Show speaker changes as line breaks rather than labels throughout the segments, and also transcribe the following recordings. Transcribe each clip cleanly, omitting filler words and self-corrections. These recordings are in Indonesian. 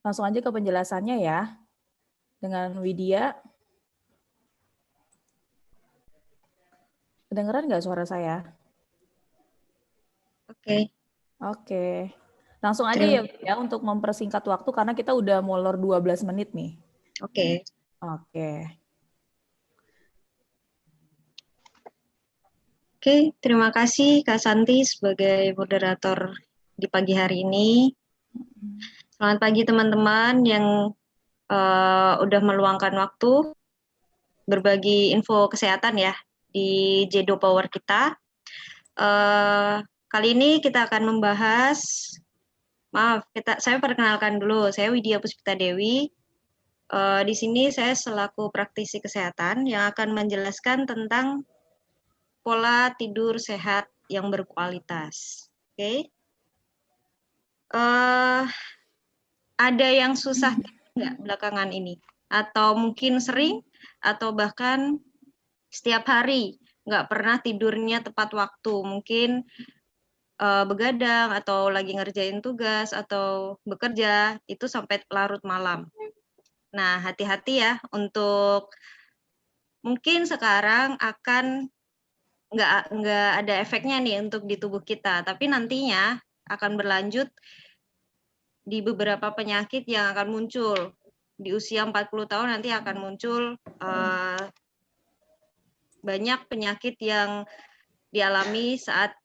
Langsung aja ke penjelasannya ya. Dengan Widya. Kedengeran nggak suara saya?
Oke.
Oke. Langsung aja
Terima.
ya untuk mempersingkat waktu karena kita udah molor 12 menit nih.
Oke.
Oke.
Oke, terima kasih Kak Santi sebagai moderator di pagi hari ini. Selamat pagi teman-teman yang udah meluangkan waktu berbagi info kesehatan ya di Jedo Power kita. Kali ini kita akan membahas, saya perkenalkan dulu, saya Widya Puspita Dewi. Di sini saya selaku praktisi kesehatan yang akan menjelaskan tentang pola tidur sehat yang berkualitas. Oke. Ada yang susah tidur nggak belakangan ini? Atau mungkin sering, atau bahkan setiap hari nggak pernah tidurnya tepat waktu. Mungkin begadang atau lagi ngerjain tugas atau bekerja itu sampai larut malam. Nah, hati-hati ya untuk mungkin sekarang akan nggak ada efeknya nih untuk di tubuh kita, tapi nantinya akan berlanjut di beberapa penyakit yang akan muncul. Di usia 40 tahun nanti akan muncul banyak penyakit yang dialami saat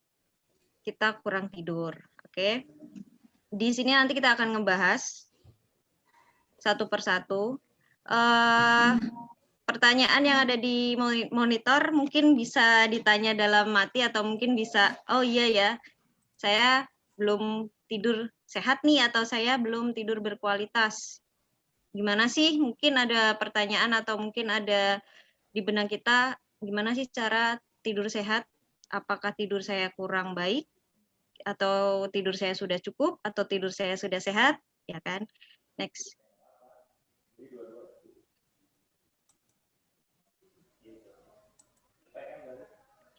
kita kurang tidur. Oke. Di sini nanti kita akan ngebahas satu persatu. Pertanyaan yang ada di monitor mungkin bisa ditanya dalam mati atau mungkin bisa, oh iya ya, saya belum tidur sehat nih atau saya belum tidur berkualitas. Gimana sih? Mungkin ada pertanyaan atau mungkin ada di benak kita, gimana sih cara tidur sehat? Apakah tidur saya kurang baik? Atau tidur saya sudah cukup? Atau tidur saya sudah sehat? Ya kan? Next.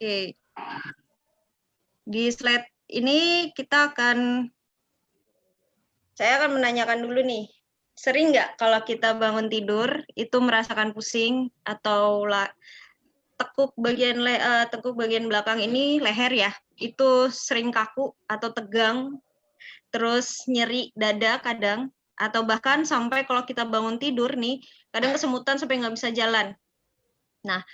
Oke. Di slide ini saya akan menanyakan dulu nih, sering nggak kalau kita bangun tidur itu merasakan pusing atau tekuk bagian belakang ini leher ya, itu sering kaku atau tegang, terus nyeri dada kadang, atau bahkan sampai kalau kita bangun tidur nih, kadang kesemutan sampai nggak bisa jalan. Nah,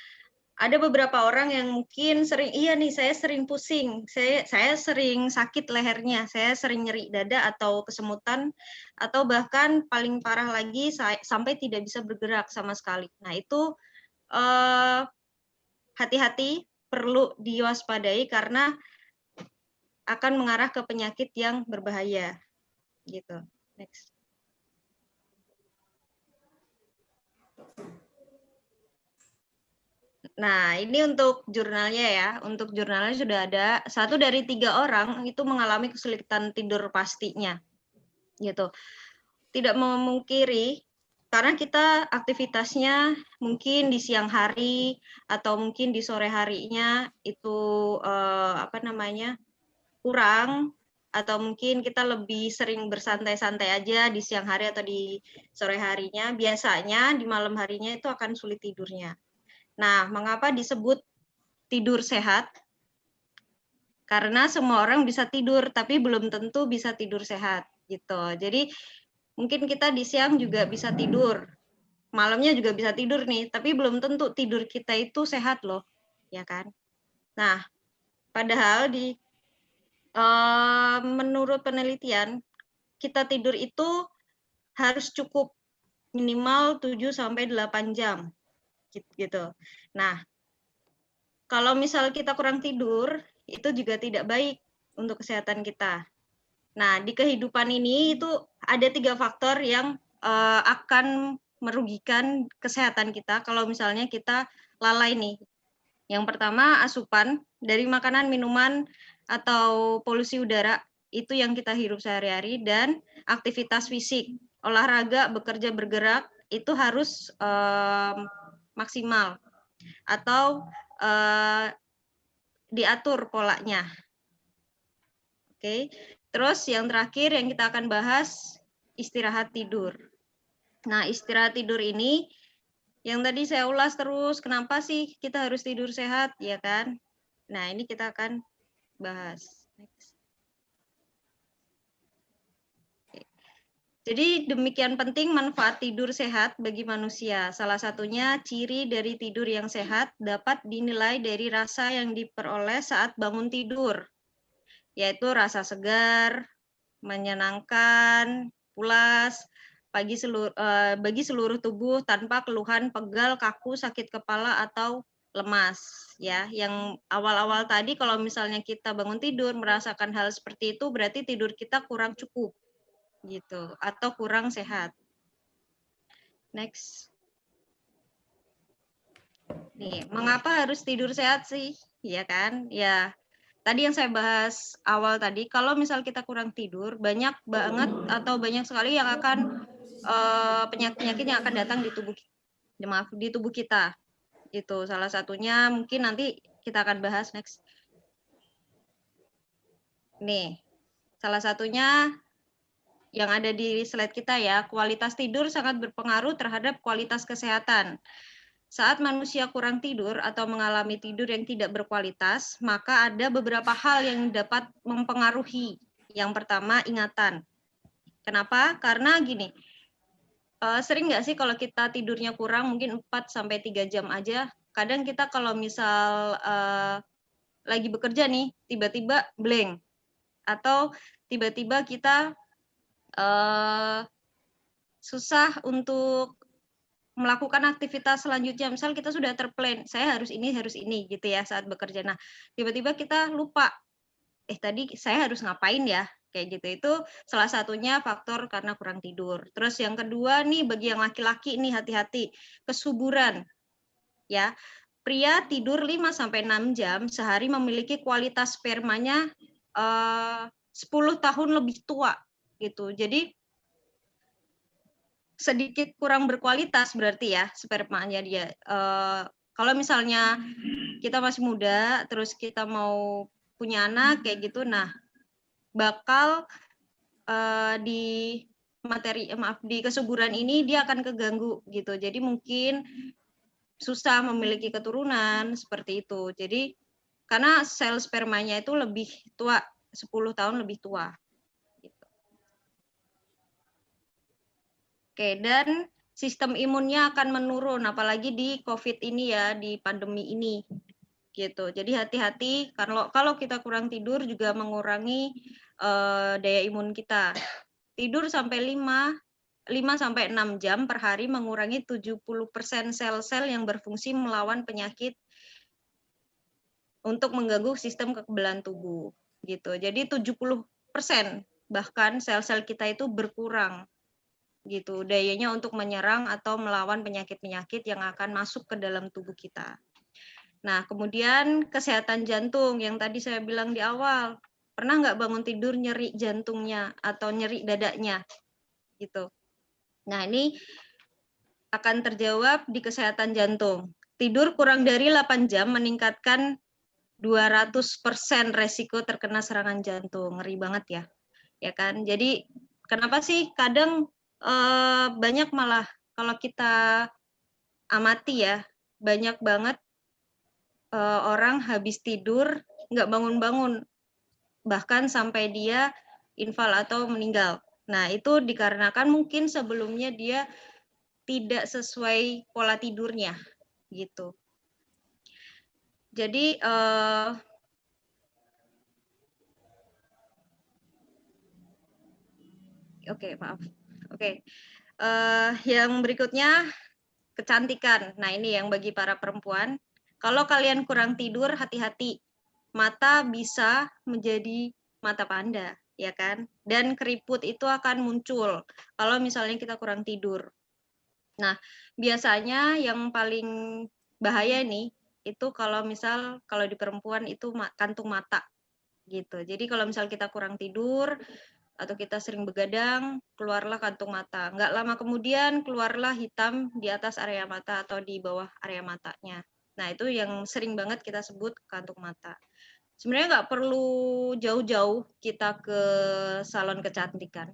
ada beberapa orang yang mungkin sering, iya nih saya sering pusing, saya sering sakit lehernya, saya sering nyeri dada atau kesemutan, atau bahkan paling parah lagi sampai tidak bisa bergerak sama sekali. Nah itu hati-hati, perlu diwaspadai karena akan mengarah ke penyakit yang berbahaya. Gitu. Next. Nah, ini untuk jurnalnya ya. Untuk jurnalnya sudah ada 1 dari 3 orang itu mengalami kesulitan tidur pastinya. Gitu. Tidak memungkiri karena kita aktivitasnya mungkin di siang hari atau mungkin di sore harinya itu kurang, atau mungkin kita lebih sering bersantai-santai aja di siang hari atau di sore harinya, biasanya di malam harinya itu akan sulit tidurnya. Nah, mengapa disebut tidur sehat? Karena semua orang bisa tidur, tapi belum tentu bisa tidur sehat, gitu. Jadi mungkin kita di siang juga bisa tidur, malamnya juga bisa tidur nih, tapi belum tentu tidur kita itu sehat loh, ya kan? Nah, padahal menurut penelitian, kita tidur itu harus cukup minimal 7-8 jam, gitu. Nah, kalau misal kita kurang tidur, itu juga tidak baik untuk kesehatan kita. Nah, di kehidupan ini itu ada 3 faktor yang akan merugikan kesehatan kita kalau misalnya kita lalai nih. Yang pertama, asupan dari makanan, minuman, atau polusi udara, itu yang kita hirup sehari-hari, dan aktivitas fisik, olahraga, bekerja, bergerak, itu harus maksimal atau diatur polanya. Oke. Terus yang terakhir yang kita akan bahas istirahat tidur. Nah, istirahat tidur ini yang tadi saya ulas terus, kenapa sih kita harus tidur sehat, ya kan? Nah, ini kita akan bahas. Next. Jadi demikian penting manfaat tidur sehat bagi manusia. Salah satunya ciri dari tidur yang sehat dapat dinilai dari rasa yang diperoleh saat bangun tidur, yaitu rasa segar, menyenangkan, pulas, bagi seluruh tubuh tanpa keluhan pegal, kaku, sakit kepala, atau lemas. Ya, yang awal-awal tadi kalau misalnya kita bangun tidur merasakan hal seperti itu, berarti tidur kita kurang cukup gitu atau kurang sehat. Next. Nih, mengapa harus tidur sehat sih? Ya kan? Ya, tadi yang saya bahas awal tadi, kalau misal kita kurang tidur, banyak banget atau banyak sekali yang akan penyakit-penyakit yang akan datang di tubuh kita. Itu salah satunya mungkin nanti kita akan bahas next. Nih, salah satunya yang ada di slide kita ya, kualitas tidur sangat berpengaruh terhadap kualitas kesehatan. Saat manusia kurang tidur atau mengalami tidur yang tidak berkualitas, maka ada beberapa hal yang dapat mempengaruhi. Yang pertama, ingatan. Kenapa? Karena gini, sering nggak sih kalau kita tidurnya kurang, mungkin 4-3 jam aja, kadang kita kalau misal lagi bekerja nih, tiba-tiba blank, atau tiba-tiba kita susah untuk melakukan aktivitas selanjutnya. Misal kita sudah terplan, saya harus ini gitu ya saat bekerja. Nah, tiba-tiba kita lupa, tadi saya harus ngapain ya? Kayak gitu. Itu salah satunya faktor karena kurang tidur. Terus yang kedua nih bagi yang laki-laki nih hati-hati, kesuburan. Ya. Pria tidur 5-6 jam sehari memiliki kualitas spermanya 10 tahun lebih tua gitu. Jadi sedikit kurang berkualitas berarti ya spermanya dia. Kalau misalnya kita masih muda, terus kita mau punya anak kayak gitu, nah bakal di di kesuburan ini dia akan keganggu gitu. Jadi mungkin susah memiliki keturunan seperti itu. Jadi karena sel spermanya itu lebih tua, 10 tahun lebih tua. Oke, dan sistem imunnya akan menurun, apalagi di COVID ini ya, di pandemi ini. Gitu. Jadi hati-hati kalau kita kurang tidur juga mengurangi daya imun kita. Tidur sampai 5-6 jam per hari mengurangi 70% sel-sel yang berfungsi melawan penyakit untuk mengganggu sistem kekebalan tubuh. Gitu. Jadi 70% bahkan sel-sel kita itu berkurang gitu dayanya untuk menyerang atau melawan penyakit-penyakit yang akan masuk ke dalam tubuh kita. Nah, kemudian kesehatan jantung yang tadi saya bilang di awal, pernah nggak bangun tidur nyeri jantungnya atau nyeri dadanya gitu. Nah, ini akan terjawab di kesehatan jantung. Tidur kurang dari 8 jam meningkatkan 200% resiko terkena serangan jantung. Ngeri banget ya. Ya kan? Jadi kenapa sih kadang banyak malah kalau kita amati ya, banyak banget orang habis tidur nggak bangun-bangun, bahkan sampai dia infal atau meninggal. Nah, itu dikarenakan mungkin sebelumnya dia tidak sesuai pola tidurnya, gitu. Jadi, oke, maaf. Oke, yang berikutnya kecantikan. Nah, ini yang bagi para perempuan. Kalau kalian kurang tidur, hati-hati. Mata bisa menjadi mata panda, ya kan? Dan keriput itu akan muncul kalau misalnya kita kurang tidur. Nah, biasanya yang paling bahaya nih, itu kalau di perempuan itu kantung mata, gitu. Jadi kalau misal kita kurang tidur, atau kita sering begadang, keluarlah kantung mata. Nggak lama kemudian keluarlah hitam di atas area mata atau di bawah area matanya. Nah, itu yang sering banget kita sebut kantung mata. Sebenarnya nggak perlu jauh-jauh kita ke salon kecantikan,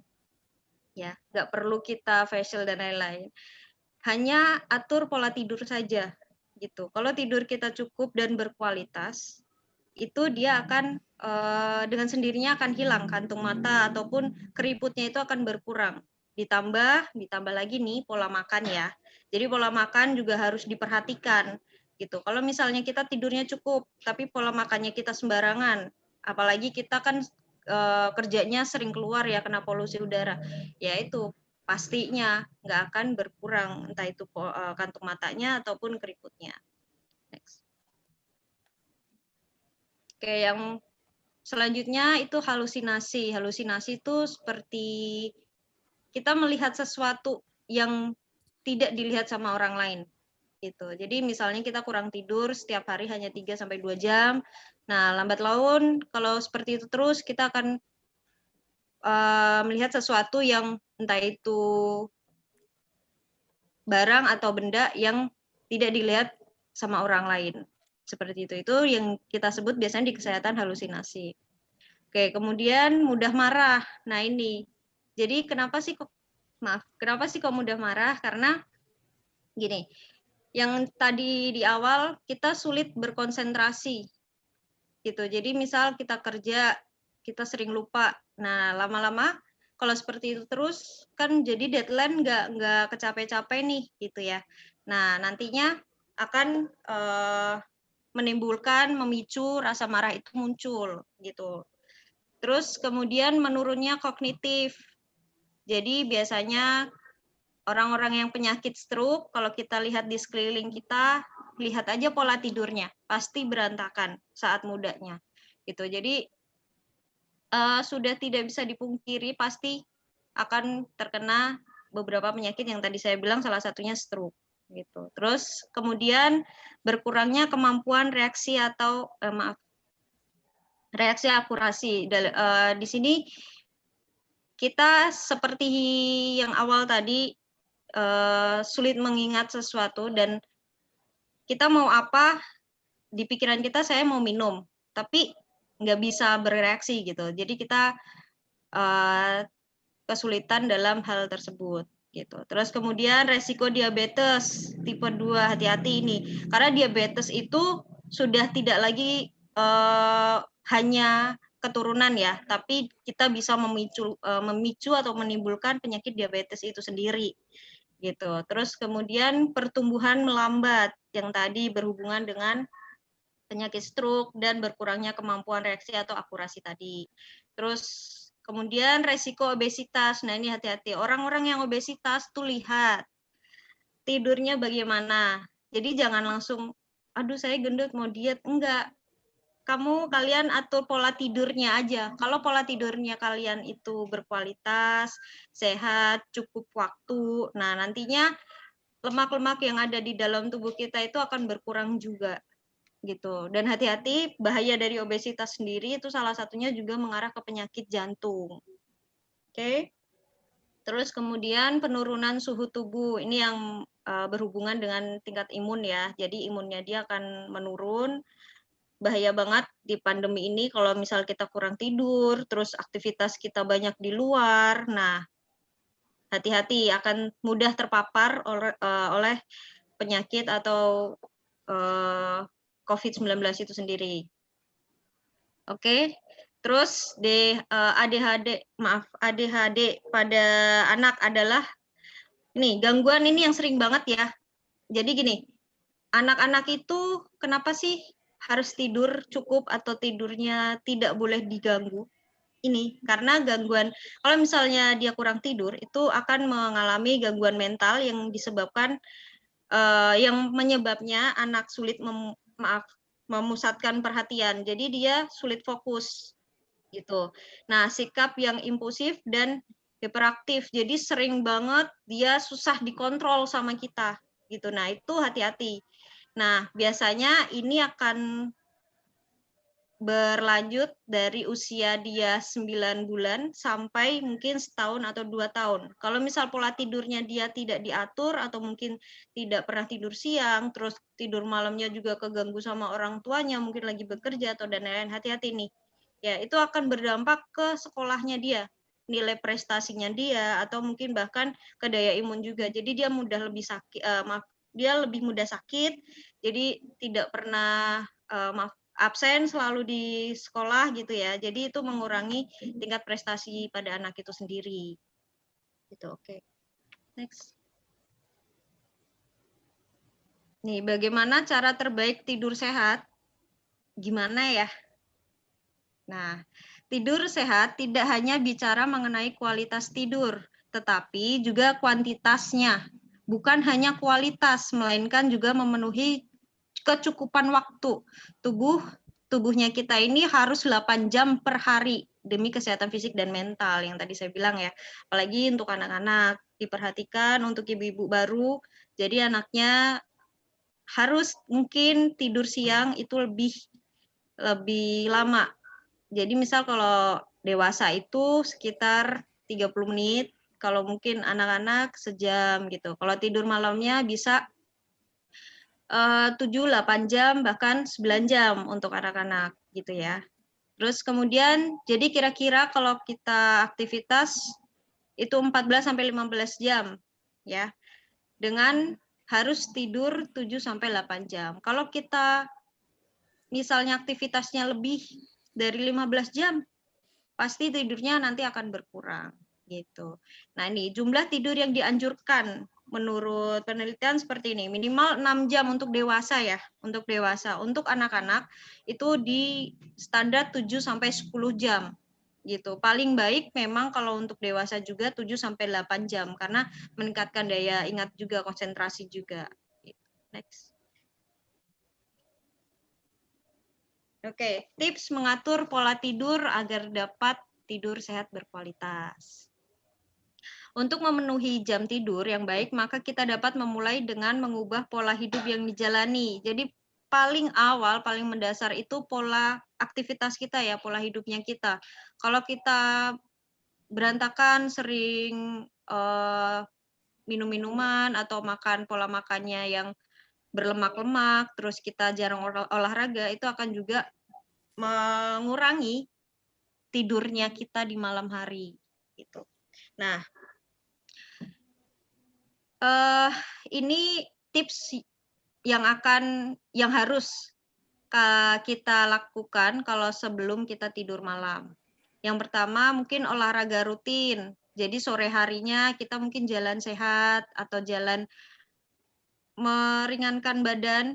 ya. Nggak perlu kita facial dan lain-lain. Hanya atur pola tidur saja, gitu. Kalau tidur kita cukup dan berkualitas, itu dia akan dengan sendirinya akan hilang kantung mata ataupun keriputnya itu akan berkurang. Ditambah lagi nih pola makan ya. Jadi pola makan juga harus diperhatikan gitu. Kalau misalnya kita tidurnya cukup tapi pola makannya kita sembarangan, apalagi kita kan kerjanya sering keluar ya kena polusi udara, ya itu pastinya nggak akan berkurang entah itu kantung matanya ataupun keriputnya. Next. Oke, yang selanjutnya itu halusinasi. Halusinasi itu seperti kita melihat sesuatu yang tidak dilihat sama orang lain gitu. Jadi misalnya kita kurang tidur setiap hari hanya 3 sampai 2 jam. Nah, lambat laun kalau seperti itu terus kita akan melihat sesuatu yang entah itu barang atau benda yang tidak dilihat sama orang lain. Seperti itu. Itu yang kita sebut biasanya di kesehatan halusinasi. Oke, kemudian mudah marah. Nah, ini. Jadi kenapa sih kok mudah marah? Karena gini, yang tadi di awal kita sulit berkonsentrasi gitu. Jadi misal kita kerja, kita sering lupa. Nah, lama-lama kalau seperti itu terus kan jadi deadline nggak kecape-cape nih gitu ya. Nah, nantinya akan menimbulkan memicu rasa marah itu muncul gitu. Terus kemudian menurunnya kognitif. Jadi biasanya orang-orang yang penyakit stroke, kalau kita lihat di sekeliling kita, lihat aja pola tidurnya, pasti berantakan saat mudanya. Gitu. Jadi sudah tidak bisa dipungkiri pasti akan terkena beberapa penyakit yang tadi saya bilang salah satunya stroke. Gitu. Terus kemudian berkurangnya kemampuan reaksi atau reaksi akurasi. Di sini kita seperti yang awal tadi sulit mengingat sesuatu dan kita mau apa di pikiran kita saya mau minum tapi nggak bisa bereaksi gitu. Jadi kita kesulitan dalam hal tersebut gitu. Terus kemudian resiko diabetes tipe 2 hati-hati ini karena diabetes itu sudah tidak lagi hanya keturunan ya, tapi kita bisa memicu atau menimbulkan penyakit diabetes itu sendiri gitu. Terus kemudian pertumbuhan melambat yang tadi berhubungan dengan penyakit stroke dan berkurangnya kemampuan reaksi atau akurasi tadi. Terus kemudian resiko obesitas. Nah, ini hati-hati. Orang-orang yang obesitas tuh lihat tidurnya bagaimana. Jadi jangan langsung aduh saya gendut mau diet, enggak. Kalian atur pola tidurnya aja. Kalau pola tidurnya kalian itu berkualitas, sehat, cukup waktu, nah nantinya lemak-lemak yang ada di dalam tubuh kita itu akan berkurang juga gitu. Dan hati-hati bahaya dari obesitas sendiri itu salah satunya juga mengarah ke penyakit jantung. Oke. Terus kemudian penurunan suhu tubuh. Ini yang berhubungan dengan tingkat imun ya. Jadi imunnya dia akan menurun. Bahaya banget di pandemi ini kalau misal kita kurang tidur, terus aktivitas kita banyak di luar. Nah, hati-hati akan mudah terpapar oleh penyakit atau COVID-19 itu sendiri. Oke. Terus ADHD pada anak adalah ini gangguan ini yang sering banget ya. Jadi gini, anak-anak itu kenapa sih harus tidur cukup atau tidurnya tidak boleh diganggu? Ini karena gangguan kalau misalnya dia kurang tidur itu akan mengalami gangguan mental yang disebabkan yang menyebabnya anak sulit memusatkan perhatian. Jadi dia sulit fokus gitu. Nah, sikap yang impulsif dan hiperaktif. Jadi sering banget dia susah dikontrol sama kita gitu. Nah, itu hati-hati. Nah, biasanya ini akan berlanjut dari usia dia 9 bulan sampai mungkin setahun atau 2 tahun. Kalau misal pola tidurnya dia tidak diatur atau mungkin tidak pernah tidur siang, terus tidur malamnya juga keganggu sama orang tuanya, mungkin lagi bekerja atau dan lain-lain, hati-hati nih. Ya, itu akan berdampak ke sekolahnya dia, nilai prestasinya dia, atau mungkin bahkan ke daya imun juga. Jadi dia mudah lebih sakit, dia lebih mudah sakit, jadi tidak pernah absen selalu di sekolah gitu ya. Jadi itu mengurangi tingkat prestasi pada anak itu sendiri. Gitu, oke. Next. Nih, bagaimana cara terbaik tidur sehat? Gimana ya? Nah, tidur sehat tidak hanya bicara mengenai kualitas tidur, tetapi juga kuantitasnya. Bukan hanya kualitas, melainkan juga memenuhi kecukupan waktu. Tubuhnya kita ini harus 8 jam per hari demi kesehatan fisik dan mental yang tadi saya bilang ya. Apalagi untuk anak-anak, diperhatikan untuk ibu-ibu baru. Jadi anaknya harus mungkin tidur siang itu lebih lama. Jadi misal kalau dewasa itu sekitar 30 menit, kalau mungkin anak-anak sejam gitu. Kalau tidur malamnya bisa 7-8 jam bahkan 9 jam untuk anak-anak gitu ya. Terus kemudian jadi kira-kira kalau kita aktivitas itu 14 sampai 15 jam ya. Dengan harus tidur 7 sampai 8 jam. Kalau kita misalnya aktivitasnya lebih dari 15 jam, pasti tidurnya nanti akan berkurang gitu. Nah, ini jumlah tidur yang dianjurkan menurut penelitian seperti ini, minimal 6 jam untuk dewasa ya, untuk dewasa. Untuk anak-anak itu di standar 7 sampai 10 jam gitu. Paling baik memang kalau untuk dewasa juga 7 sampai 8 jam karena meningkatkan daya ingat juga, konsentrasi juga. Next. Oke, tips mengatur pola tidur agar dapat tidur sehat berkualitas. Untuk memenuhi jam tidur yang baik, maka kita dapat memulai dengan mengubah pola hidup yang dijalani. Jadi paling awal, paling mendasar itu pola aktivitas kita ya, pola hidupnya kita. Kalau kita berantakan, sering minum-minuman atau makan pola makannya yang berlemak-lemak, terus kita jarang olahraga, itu akan juga mengurangi tidurnya kita di malam hari gitu. Nah, ini tips yang harus kita lakukan kalau sebelum kita tidur malam. Yang pertama mungkin olahraga rutin. Jadi sore harinya kita mungkin jalan sehat atau jalan meringankan badan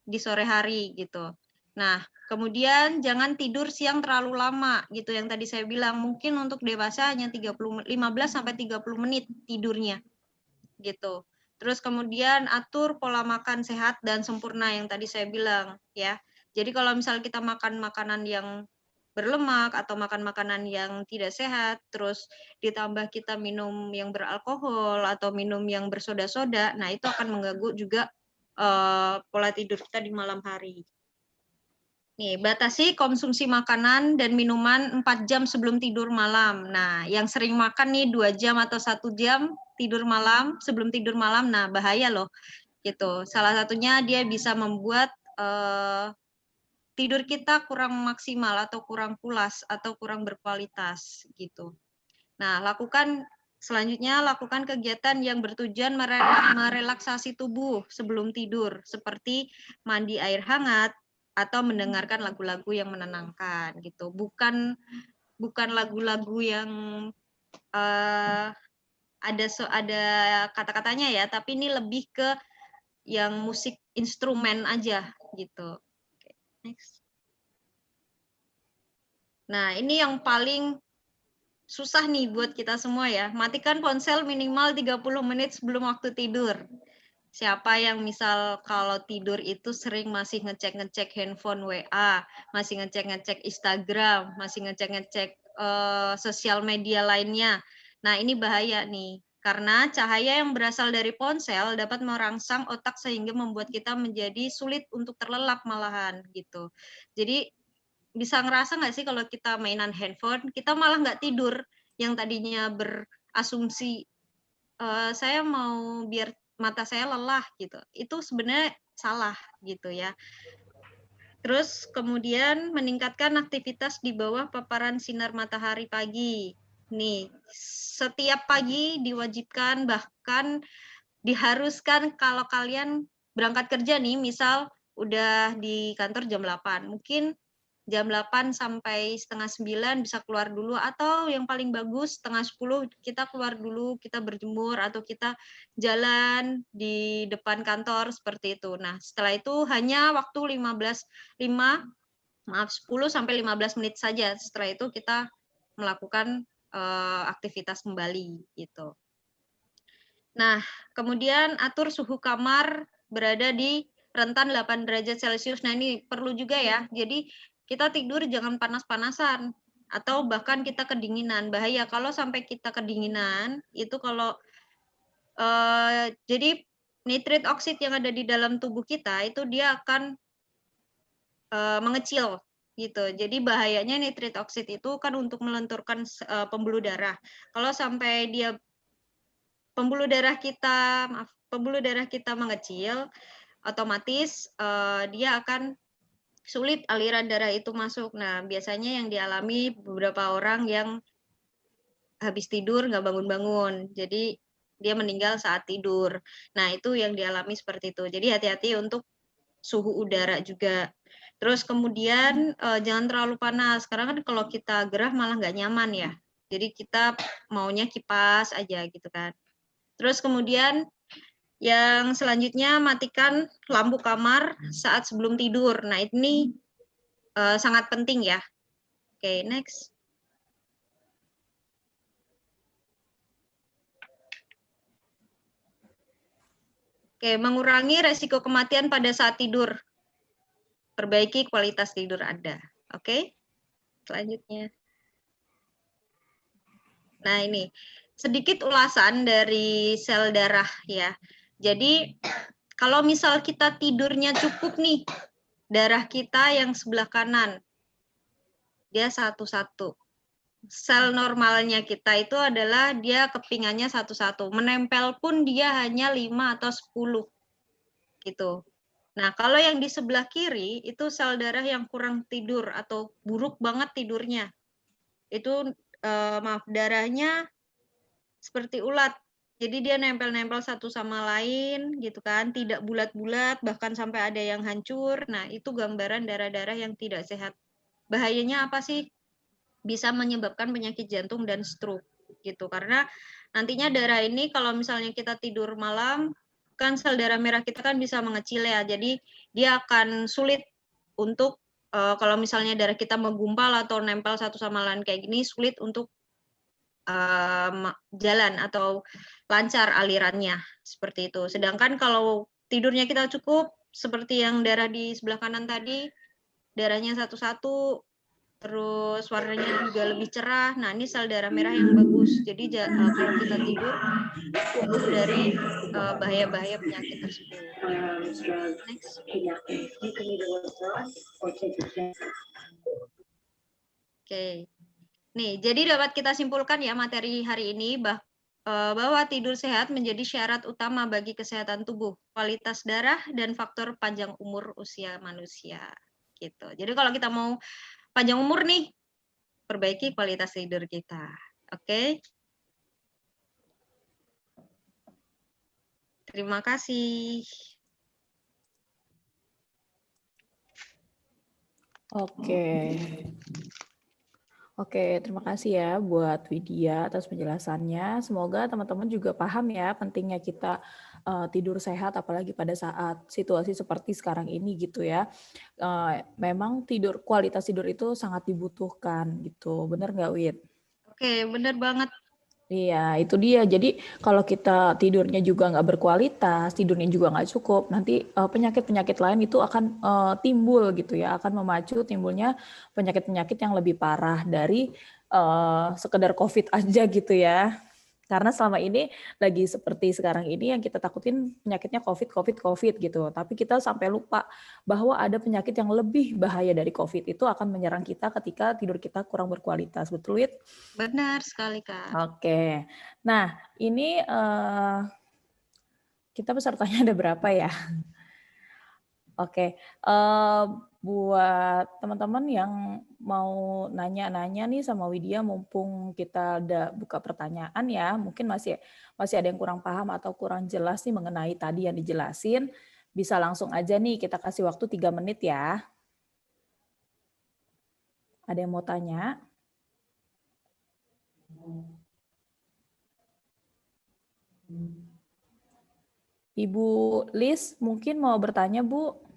di sore hari gitu. Nah, kemudian jangan tidur siang terlalu lama gitu yang tadi saya bilang. Mungkin untuk dewasa hanya 15 sampai 30 menit tidurnya gitu. Terus kemudian atur pola makan sehat dan sempurna yang tadi saya bilang ya. Jadi kalau misal kita makan makanan yang berlemak atau makan makanan yang tidak sehat, terus ditambah kita minum yang beralkohol atau minum yang bersoda-soda, nah itu akan mengganggu juga pola tidur kita di malam hari. Nih, batasi konsumsi makanan dan minuman 4 jam sebelum tidur malam. Nah, yang sering makan nih 2 jam atau 1 jam tidur malam, sebelum tidur malam, nah bahaya loh gitu. Salah satunya dia bisa membuat tidur kita kurang maksimal atau kurang pulas atau kurang berkualitas gitu. Nah, selanjutnya lakukan kegiatan yang bertujuan merelaksasi tubuh sebelum tidur seperti mandi air hangat atau mendengarkan lagu-lagu yang menenangkan gitu. Bukan lagu-lagu yang ada kata-katanya ya, tapi ini lebih ke yang musik instrumen aja gitu. Next. Nah, ini yang paling susah nih buat kita semua ya. Matikan ponsel minimal 30 menit sebelum waktu tidur. Siapa yang misal kalau tidur itu sering masih ngecek-ngecek handphone WA, masih ngecek-ngecek Instagram, masih ngecek-ngecek sosial media lainnya. Nah, ini bahaya nih. Karena cahaya yang berasal dari ponsel dapat merangsang otak sehingga membuat kita menjadi sulit untuk terlelap malahan gitu. Jadi bisa ngerasa nggak sih kalau kita mainan handphone, kita malah nggak tidur, yang tadinya berasumsi saya mau biar mata saya lelah gitu, itu sebenarnya salah gitu ya. Terus kemudian meningkatkan aktivitas di bawah paparan sinar matahari pagi. Nih, setiap pagi diwajibkan, bahkan diharuskan kalau kalian berangkat kerja nih, misal udah di kantor jam 8, mungkin jam 8 sampai setengah 9 bisa keluar dulu, atau yang paling bagus setengah 10 kita keluar dulu, kita berjemur atau kita jalan di depan kantor seperti itu. Nah, setelah itu hanya waktu 10 sampai 15 menit saja. Setelah itu kita melakukan aktivitas kembali gitu. Nah, kemudian atur suhu kamar berada di rentan 8 derajat Celcius. Nah, ini perlu juga ya. Jadi kita tidur jangan panas-panasan atau bahkan kita kedinginan. Bahaya kalau sampai kita kedinginan, itu kalau jadi nitrit oksid yang ada di dalam tubuh kita itu dia akan mengecil gitu. Jadi bahayanya nitrit oksid itu kan untuk melenturkan pembuluh darah. Kalau sampai dia pembuluh darah kita mengecil, otomatis dia akan sulit aliran darah itu masuk. Nah, biasanya yang dialami beberapa orang yang habis tidur nggak bangun-bangun. Jadi dia meninggal saat tidur. Nah, itu yang dialami seperti itu. Jadi hati-hati untuk suhu udara juga. Terus kemudian jangan terlalu panas. Karena kan kalau kita gerah malah nggak nyaman ya. Jadi kita maunya kipas aja gitu kan. Terus kemudian yang selanjutnya matikan lampu kamar saat sebelum tidur. Nah, ini sangat penting ya. Oke, next. Oke, mengurangi resiko kematian pada saat tidur. Perbaiki kualitas tidur Anda. Oke, selanjutnya. Nah, ini sedikit ulasan dari sel darah ya. Jadi, kalau misal kita tidurnya cukup nih, darah kita yang sebelah kanan, dia satu-satu. Sel normalnya kita itu adalah dia kepingannya satu-satu. Menempel pun dia hanya 5 atau 10. Gitu. Nah, kalau yang di sebelah kiri itu sel darah yang kurang tidur atau buruk banget tidurnya. Itu darahnya seperti ulat. Jadi dia nempel-nempel satu sama lain gitu kan, tidak bulat-bulat, bahkan sampai ada yang hancur. Nah, itu gambaran darah-darah yang tidak sehat. Bahayanya apa sih? Bisa menyebabkan penyakit jantung dan stroke gitu. Karena nantinya darah ini kalau misalnya kita tidur malam, kan sel darah merah kita kan bisa mengecil ya. Jadi dia akan sulit untuk kalau misalnya darah kita menggumpal atau nempel satu sama lain kayak gini, sulit untuk jalan atau lancar alirannya seperti itu. Sedangkan kalau tidurnya kita cukup seperti yang darah di sebelah kanan tadi, darahnya satu-satu, terus warnanya juga lebih cerah. Nah, ini sel darah merah yang bagus. Jadi kalau kita tidur luput dari bahaya-bahaya penyakit tersebut. Next. Oke. Nih, jadi dapat kita simpulkan ya materi hari ini bahwa tidur sehat menjadi syarat utama bagi kesehatan tubuh, kualitas darah, dan faktor panjang umur usia manusia. Gitu. Jadi kalau kita mau panjang umur nih, perbaiki kualitas tidur kita. Oke? Terima kasih.
Oke, terima kasih ya buat Widya atas penjelasannya. Semoga teman-teman juga paham ya pentingnya kita tidur sehat, apalagi pada saat situasi seperti sekarang ini gitu ya. Memang kualitas tidur itu sangat dibutuhkan gitu, benar nggak Wid?
Oke, benar banget.
Iya, itu dia. Jadi kalau kita tidurnya juga nggak berkualitas, tidurnya juga nggak cukup, nanti penyakit-penyakit lain itu akan timbul gitu ya, akan memacu timbulnya penyakit-penyakit yang lebih parah dari sekedar COVID aja gitu ya. Karena selama ini lagi seperti sekarang ini yang kita takutin penyakitnya COVID gitu. Tapi kita sampai lupa bahwa ada penyakit yang lebih bahaya dari COVID, itu akan menyerang kita ketika tidur kita kurang berkualitas. Betul, Wit?
Benar sekali, Kak.
Oke. Nah, ini kita pesertanya ada berapa ya? Oke, buat teman-teman yang mau nanya-nanya nih sama Widya, mumpung kita udah buka pertanyaan ya, mungkin masih ada yang kurang paham atau kurang jelas nih mengenai tadi yang dijelasin, bisa langsung aja nih kita kasih waktu 3 menit ya. Ada yang mau tanya? Ibu Liz mungkin mau bertanya, Bu?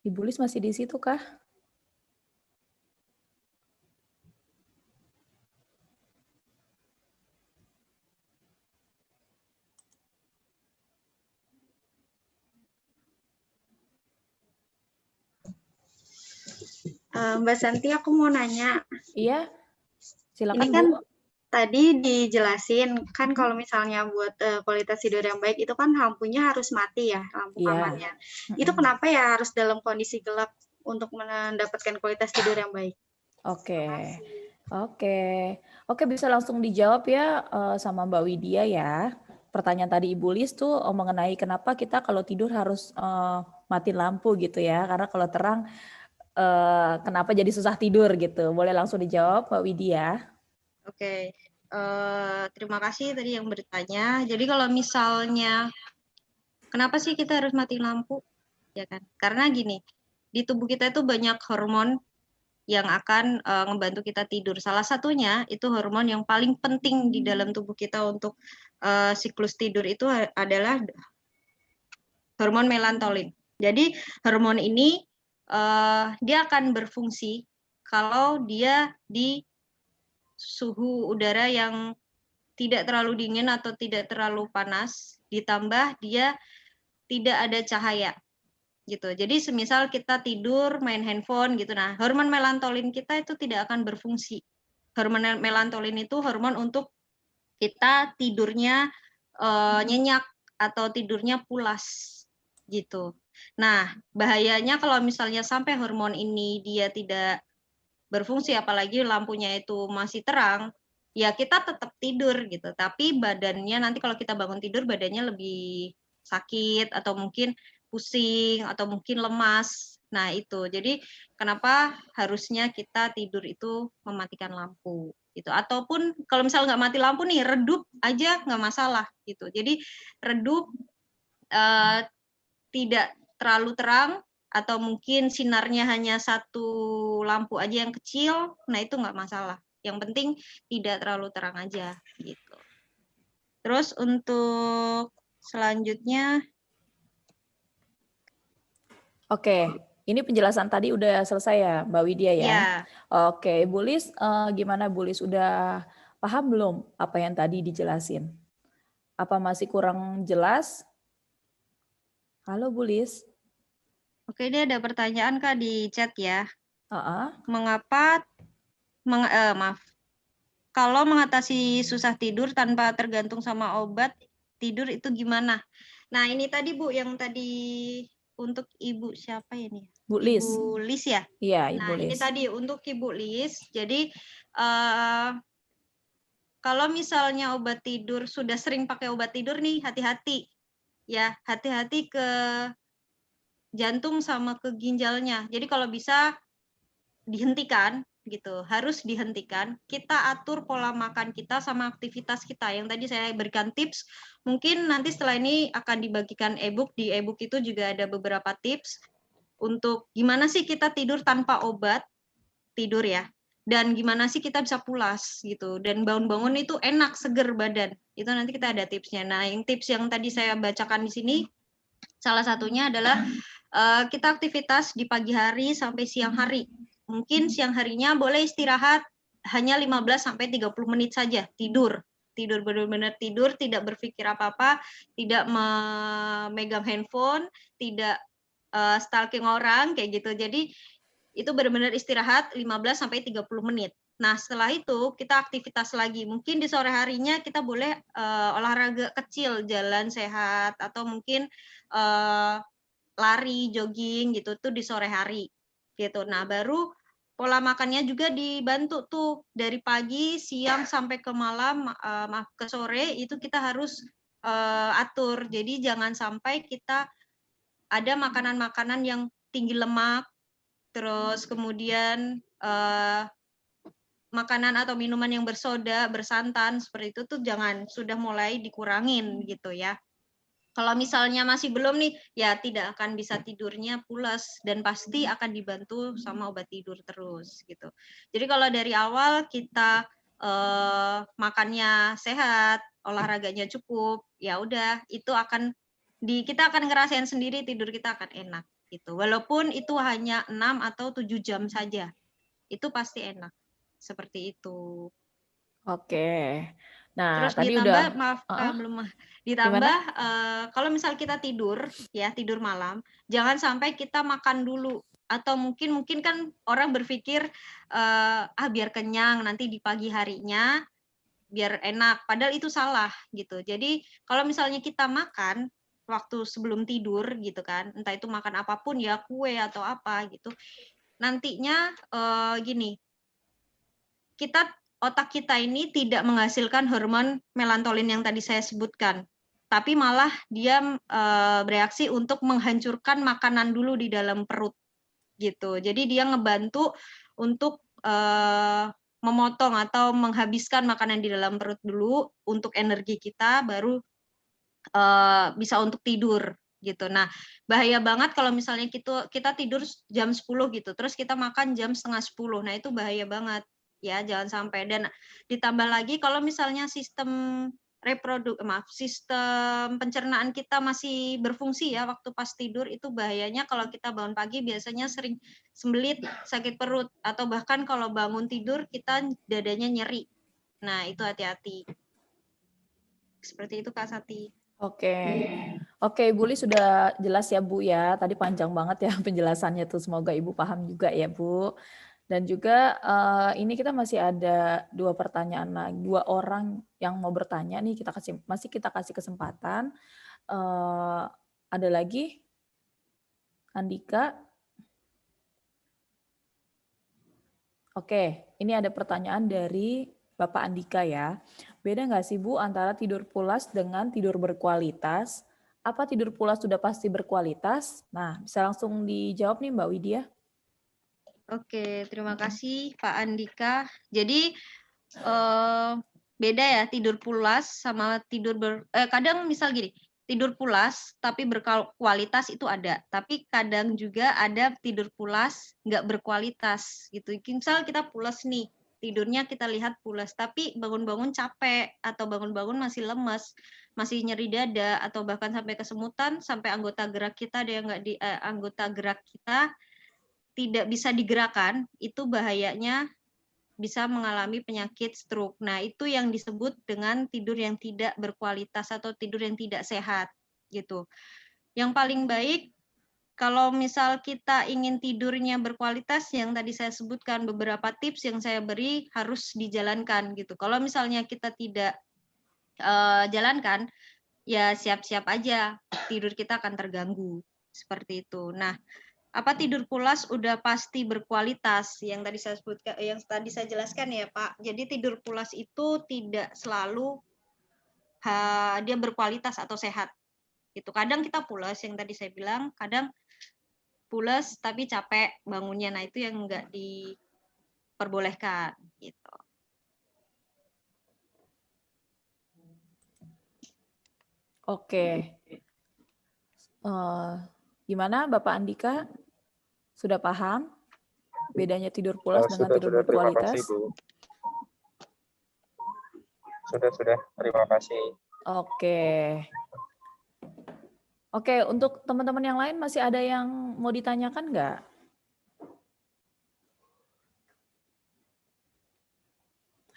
Ibu Liz masih di situ kah?
Mbak Santi, aku mau nanya.
Iya, silakan
Ini kan
Bu.
tadi dijelasin kan kalau misalnya buat kualitas tidur yang baik itu kan lampunya harus mati ya, lampu
Iya.
kamarnya. Itu kenapa ya harus dalam kondisi gelap untuk mendapatkan kualitas tidur yang baik?
Oke, bisa langsung dijawab ya sama Mbak Widya ya. Pertanyaan tadi Ibu Lis tuh mengenai kenapa kita kalau tidur harus mati lampu gitu ya. Karena kalau terang kenapa jadi susah tidur gitu. Boleh langsung dijawab Mbak Widya.
Oke, terima kasih tadi yang bertanya. Jadi kalau misalnya kenapa sih kita harus mati lampu? Ya kan? Karena gini, di tubuh kita itu banyak hormon yang akan ngebantu kita tidur. Salah satunya itu hormon yang paling penting di dalam tubuh kita untuk siklus tidur itu adalah hormon melatonin. Jadi hormon ini dia akan berfungsi kalau dia di suhu udara yang tidak terlalu dingin atau tidak terlalu panas, ditambah dia tidak ada cahaya gitu. Jadi semisal kita tidur main handphone gitu, nah hormon melatonin kita itu tidak akan berfungsi. Hormon melatonin itu hormon untuk kita tidurnya nyenyak atau tidurnya pulas gitu. Nah, bahayanya kalau misalnya sampai hormon ini dia tidak berfungsi, apalagi lampunya itu masih terang, ya kita tetap tidur gitu. Tapi badannya nanti kalau kita bangun tidur badannya lebih sakit atau mungkin pusing atau mungkin lemas. Nah itu, jadi kenapa harusnya kita tidur itu mematikan lampu gitu. Ataupun kalau misalnya nggak mati lampu nih, redup aja nggak masalah gitu. Jadi redup tidak terlalu terang atau mungkin sinarnya hanya satu lampu aja yang kecil, nah itu nggak masalah. Yang penting tidak terlalu terang aja gitu. Terus untuk selanjutnya,
Oke, ini penjelasan tadi udah selesai ya Mbak Widya ya?
ya.
Oke, Bu Lis, gimana Bu Lis? Udah paham belum apa yang tadi dijelasin? Apa masih kurang jelas? Halo Bu Lis.
Oke, ini ada pertanyaan Kak di chat ya.
Uh-uh.
Mengapa, maaf, kalau mengatasi susah tidur tanpa tergantung sama obat tidur itu gimana? Nah ini tadi Bu, yang tadi untuk Ibu siapa ya nih?
Bu Lis.
Ibu Lis ya?
Iya, Ibu
Nah
Lis.
ini tadi untuk Ibu Lis, jadi kalau misalnya obat tidur, sudah sering pakai obat tidur nih, hati-hati. Ya, hati-hati ke jantung sama ke ginjalnya. Jadi kalau bisa dihentikan gitu, harus dihentikan. Kita atur pola makan kita sama aktivitas kita. Yang tadi saya berikan tips, mungkin nanti setelah ini akan dibagikan e-book. Di e-book itu juga ada beberapa tips untuk gimana sih kita tidur tanpa obat tidur ya. Dan gimana sih kita bisa pulas gitu. Dan bangun-bangun itu enak, seger badan. Itu nanti kita ada tipsnya. Nah, yang tips yang tadi saya bacakan di sini, salah satunya adalah kita aktivitas di pagi hari sampai siang hari. Mungkin siang harinya boleh istirahat hanya 15-30 menit saja, tidur. Tidur benar-benar tidur, tidak berpikir apa-apa, tidak memegang handphone, tidak stalking orang, kayak gitu. Jadi Itu benar-benar istirahat 15 sampai 30 menit. Nah, setelah itu kita aktivitas lagi. Mungkin di sore harinya kita boleh olahraga kecil, jalan sehat, atau mungkin lari, jogging gitu tuh di sore hari gitu. Nah, baru pola makannya juga dibantu tuh dari pagi, siang sampai ke malam, maaf ke sore itu kita harus atur. Jadi jangan sampai kita ada makanan-makanan yang tinggi lemak, terus kemudian makanan atau minuman yang bersoda, bersantan seperti itu tuh jangan, sudah mulai dikurangin gitu ya. Kalau misalnya masih belum nih, ya tidak akan bisa tidurnya pulas dan pasti akan dibantu sama obat tidur terus gitu. Jadi kalau dari awal kita makannya sehat, olahraganya cukup, ya udah itu akan kita akan ngerasain sendiri tidur kita akan enak gitu. Walaupun itu hanya 6 atau 7 jam saja. Itu pasti enak. Seperti itu.
Oke. Nah,
Terus
tadi udah
ditambah, maaf belum
gimana?
ditambah kalau misal kita tidur ya, tidur malam, jangan sampai kita makan dulu atau mungkin kan orang berpikir biar kenyang nanti di pagi harinya biar enak, padahal itu salah gitu. Jadi kalau misalnya kita makan waktu sebelum tidur gitu kan, entah itu makan apapun ya, kue atau apa gitu, nantinya gini, otak kita ini tidak menghasilkan hormon melatonin yang tadi saya sebutkan, tapi malah dia bereaksi untuk menghancurkan makanan dulu di dalam perut gitu. Jadi dia ngebantu untuk memotong atau menghabiskan makanan di dalam perut dulu untuk energi kita, baru bisa untuk tidur gitu. Nah, bahaya banget kalau misalnya kita tidur jam 10 gitu, terus kita makan jam setengah 10. Nah, itu bahaya banget ya, jangan sampai. Dan ditambah lagi kalau misalnya sistem sistem pencernaan kita masih berfungsi ya waktu pas tidur, itu bahayanya kalau kita bangun pagi biasanya sering sembelit, sakit perut, atau bahkan kalau bangun tidur kita dadanya nyeri. Nah, itu hati-hati. Seperti itu Kak Sati.
Oke. Oke, Bu Li sudah jelas ya Bu ya. Tadi panjang banget ya penjelasannya tuh. Semoga Ibu paham juga ya Bu. Dan juga ini kita masih ada 2 pertanyaan lagi, 2 orang yang mau bertanya nih, masih kita kasih kesempatan. Ada lagi? Andika? Oke, ini ada pertanyaan dari Bapak Andika ya. Beda nggak sih Bu antara tidur pulas dengan tidur berkualitas? Apa tidur pulas sudah pasti berkualitas? Nah, bisa langsung dijawab nih Mbak Widya.
Oke, terima kasih Pak Andika. Jadi beda ya tidur pulas sama kadang misal gini, tidur pulas tapi berkualitas itu ada, tapi kadang juga ada tidur pulas nggak berkualitas gitu. Misal kita pulas nih, tidurnya kita lihat pulas, tapi bangun-bangun capek atau bangun-bangun masih lemes, masih nyeri dada atau bahkan sampai kesemutan, sampai anggota gerak kita ada yang nggak anggota gerak kita tidak bisa digerakkan, itu bahayanya bisa mengalami penyakit stroke. Nah, itu yang disebut dengan tidur yang tidak berkualitas atau tidur yang tidak sehat gitu. Yang paling baik kalau misal kita ingin tidurnya berkualitas, yang tadi saya sebutkan beberapa tips yang saya beri harus dijalankan gitu. Kalau misalnya kita tidak jalankan, ya siap-siap aja tidur kita akan terganggu seperti itu. Nah, apa tidur pulas udah pasti berkualitas yang tadi saya sebutkan, yang tadi saya jelaskan ya Pak. Jadi tidur pulas itu tidak selalu dia berkualitas atau sehat. Itu kadang kita pulas yang tadi saya bilang, kadang pulas tapi capek bangunnya. Nah, itu yang enggak diperbolehkan gitu.
Oke. Gimana Bapak Andika? Sudah paham bedanya tidur pulas dengan tidur berkualitas?
Terima kasih, Bu. Sudah. Terima kasih.
Oke. Oke, untuk teman-teman yang lain masih ada yang mau ditanyakan nggak?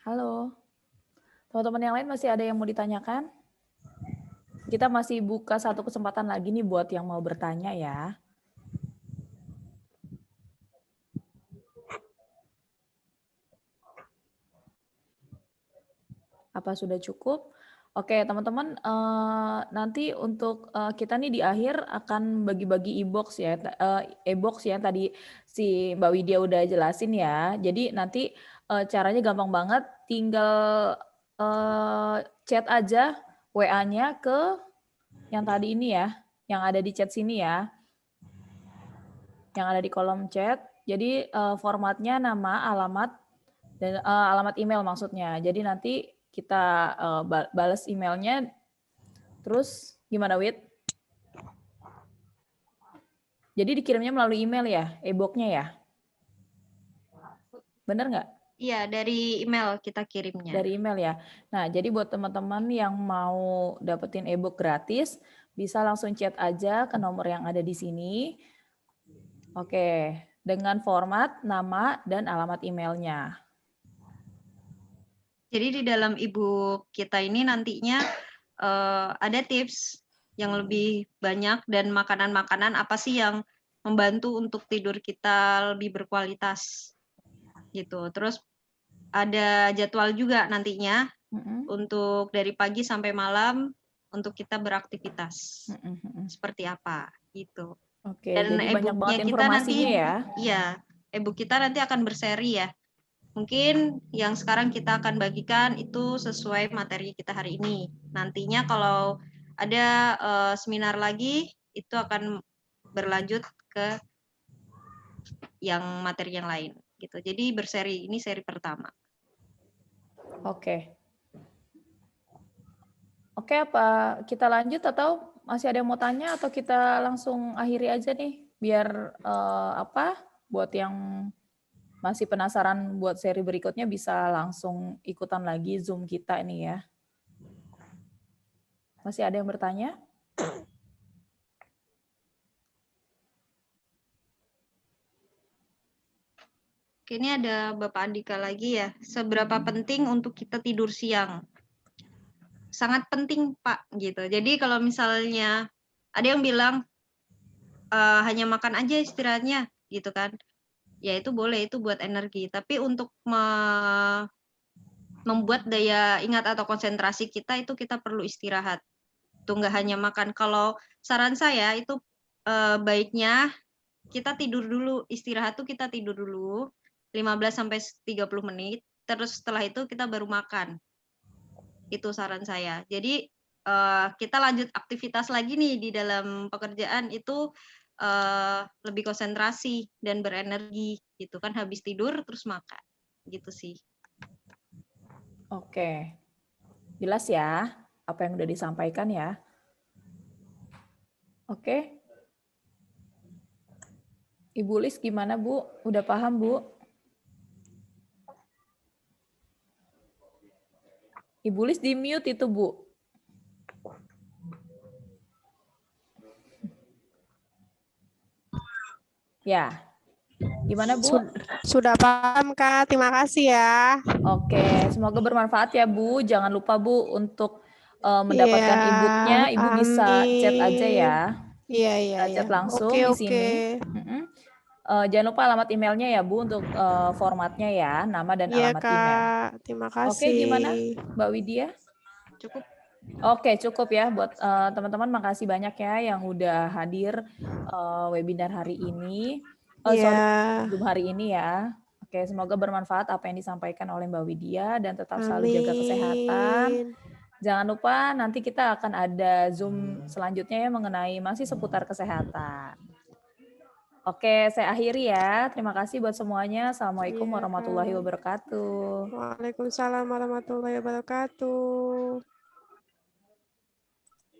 Halo? Teman-teman yang lain masih ada yang mau ditanyakan? Kita masih buka satu kesempatan lagi nih buat yang mau bertanya ya. Apa sudah cukup? Oke, teman-teman, nanti untuk kita nih di akhir akan bagi-bagi e-box ya, e-box ya tadi si Mbak Widya udah jelasin ya. Jadi nanti caranya gampang banget, tinggal chat aja WA-nya ke yang tadi ini ya, yang ada di chat sini ya, yang ada di kolom chat. Jadi formatnya nama, alamat, dan alamat email maksudnya. Jadi nanti kita balas emailnya. Terus gimana, Wit? Jadi dikirimnya melalui email ya, e-booknya ya? Bener nggak?
Iya, dari email kita kirimnya.
Dari email ya. Nah, jadi buat teman-teman yang mau dapetin e-book gratis, bisa langsung chat aja ke nomor yang ada di sini. Oke, dengan format nama dan alamat emailnya.
Jadi di dalam e-book kita ini nantinya ada tips yang lebih banyak dan makanan-makanan apa sih yang membantu untuk tidur kita lebih berkualitas gitu. Terus ada jadwal juga nantinya untuk dari pagi sampai malam untuk kita beraktivitas seperti apa gitu.
Oke,
Dan
jadi banyak banget
e-booknya kita nanti,
informasinya ya.
iya, e-book kita nanti akan berseri ya. Mungkin yang sekarang kita akan bagikan itu sesuai materi kita hari ini. Nantinya kalau ada seminar lagi, itu akan berlanjut ke yang materi yang lain. Gitu. Jadi berseri, ini seri pertama.
Oke. Oke, apa kita lanjut atau masih ada yang mau tanya atau kita langsung akhiri aja nih biar buat yang masih penasaran buat seri berikutnya bisa langsung ikutan lagi Zoom kita ini ya. Masih ada yang bertanya?
Oke, ini ada Bapak Andika lagi ya. Seberapa penting untuk kita tidur siang? Sangat penting, Pak, gitu. Jadi kalau misalnya ada yang bilang hanya makan aja istirahatnya, gitu kan? Ya itu boleh, itu buat energi. Tapi untuk membuat daya ingat atau konsentrasi kita itu kita perlu istirahat. Itu nggak hanya makan. Kalau saran saya itu baiknya kita tidur dulu, istirahat tuh kita tidur dulu 15 sampai 30 menit, terus setelah itu kita baru makan. Itu saran saya. Jadi kita lanjut aktivitas lagi nih di dalam pekerjaan itu lebih konsentrasi dan berenergi gitu kan, habis tidur terus makan. Gitu sih.
Oke. Jelas ya apa yang udah disampaikan ya. Oke. Ibu Lis gimana, Bu? Udah paham, Bu? Ibu Lis di mute itu, Bu. Ya. Gimana, Bu?
Sudah paham, Kak. Terima kasih ya.
Oke, semoga bermanfaat ya, Bu. Jangan lupa, Bu, untuk mendapatkan
Ya,
e-booknya, Ibu bisa chat aja ya.
Iya.
Chat langsung
Oke.
di sini. Jangan lupa alamat emailnya ya, Bu, untuk formatnya ya, nama dan
Iya,
alamat email.
Kak. Terima kasih.
Oke, gimana, Mbak Widya?
Cukup.
Oke, cukup ya buat teman-teman. Makasih banyak ya yang udah hadir webinar hari ini. Zoom hari ini ya. Oke, semoga bermanfaat apa yang disampaikan oleh Mbak Widya dan tetap selalu jaga kesehatan. Jangan lupa nanti kita akan ada Zoom selanjutnya ya mengenai masih seputar kesehatan. Oke, saya akhiri ya. Terima kasih buat semuanya. Assalamualaikum warahmatullahi wabarakatuh.
Waalaikumsalam warahmatullahi wabarakatuh.